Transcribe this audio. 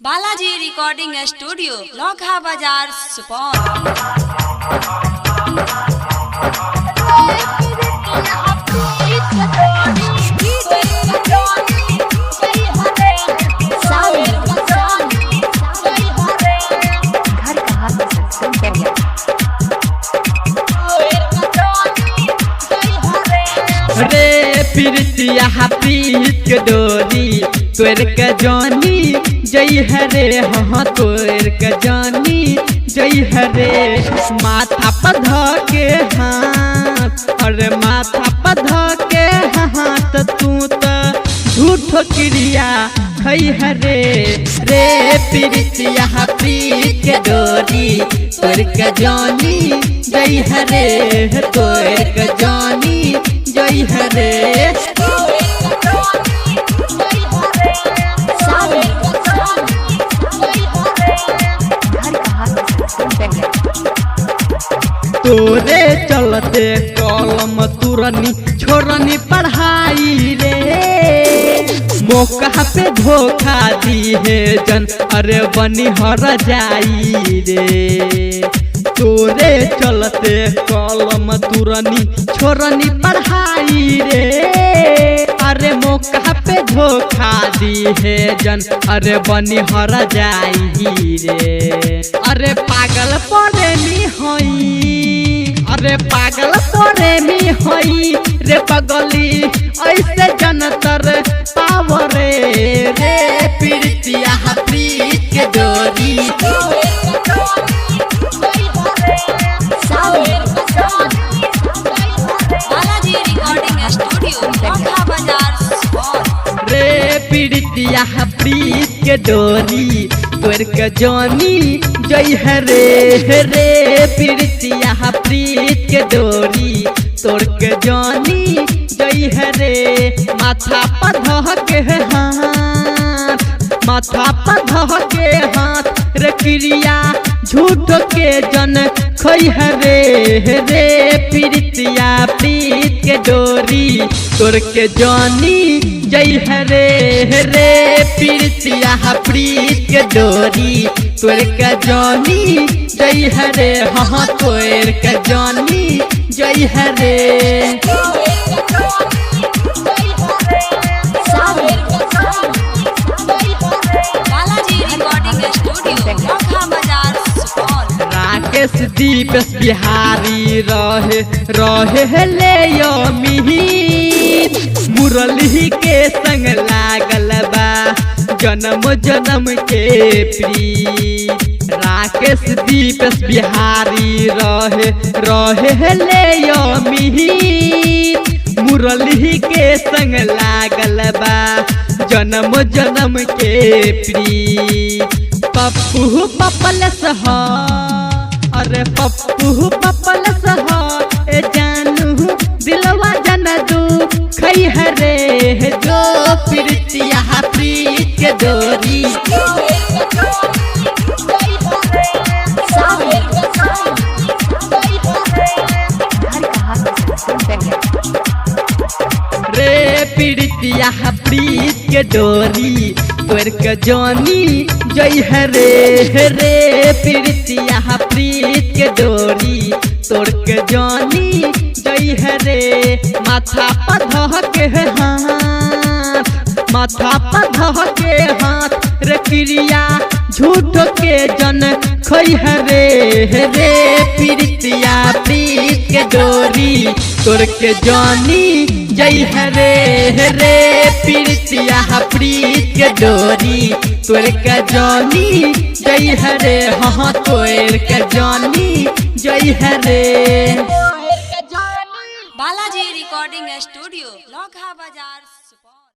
Balaji recording studio Laukha बाजार सुपौल। रे प्रीतिया प्रीत के डोरी तोर के जानी जय हरे हाँ तोर के जानी जय हरे माथा पर ध के हाथ अरे माथा पर ध के हाथ तू तो झूठो क्रिया खई हरे रे प्रीतिया प्रीत के डोरी तोर के जानी जय हरे तोर के जानी जय हरे तोरे चलते कलम तुरनी छोरनी पढ़ाई रे मौका पे धोखा दी है जन अरे बनी हर जाई रे तोरे चलते कलम तुरनी छोरनी पढ़ाई रे अरे मौका पे धोखा दी है जन अरे बनी हर जाई रे अरे पागल प्रेमी होई अरे पागल प्रेमी होई रे पगली ऐसे जनतर पावरे रे प्रीतिया प्रीत के डोरी बालाजी रिकॉर्डिंग स्टूडियो लौखा बाजार सुपौल। रे प्रीतिया प्रीत के डोरी तोर के जानी जय हरे रे प्रीतिया प्रीत के डोरी तोर के जानी जय हरे माथा पर ध के हाथ माथा पर ध के हाथ रे क्रिया झूठ के जन खई हरे रे प्रीतिया प्रीत के डोरी तोर के जानी जय हरे रे प्रीतिया प्रीत के डोरी तोर के जानी जय हरे हाँ तोर के जानी जय हरे बालाजी रिकॉर्डिंग स्टूडियो लौखा बाजार सुपौल। राकेश दीपेश बिहारी रहे ले अमीर मुरली के संग लागल बा जन्म जन्म के प्रीत राकेश दीपेश बिहारी रहे ले अमीर मुरली के संग लागल बा जन्म जन्म के प्रीत पप्पू पपलस ह अरे पप्पू पपलस ह ए जानू दिलवा जन दू खई हरे जो प्रीतिया प्रीत के डोरी रे प्रीतिया प्रीत के डोरी तोर के जानी जय हरे रे प्रीतिया प्रीत के डोरी तोर के जानी जय हरे माथा पर ध के हाथ माथा पर ध के हाथ रे क्रिया झूठ के जन खई हरे रे प्रीतिया प्रीत के डोरी तोर के जानी जय हरे रे प्रीतिया प्रीत के डोरी तोर के जानी जय हरे हाँ तोर के जानी जय हरे। बालाजी रिकॉर्डिंग स्टूडियो लौखा बाजार।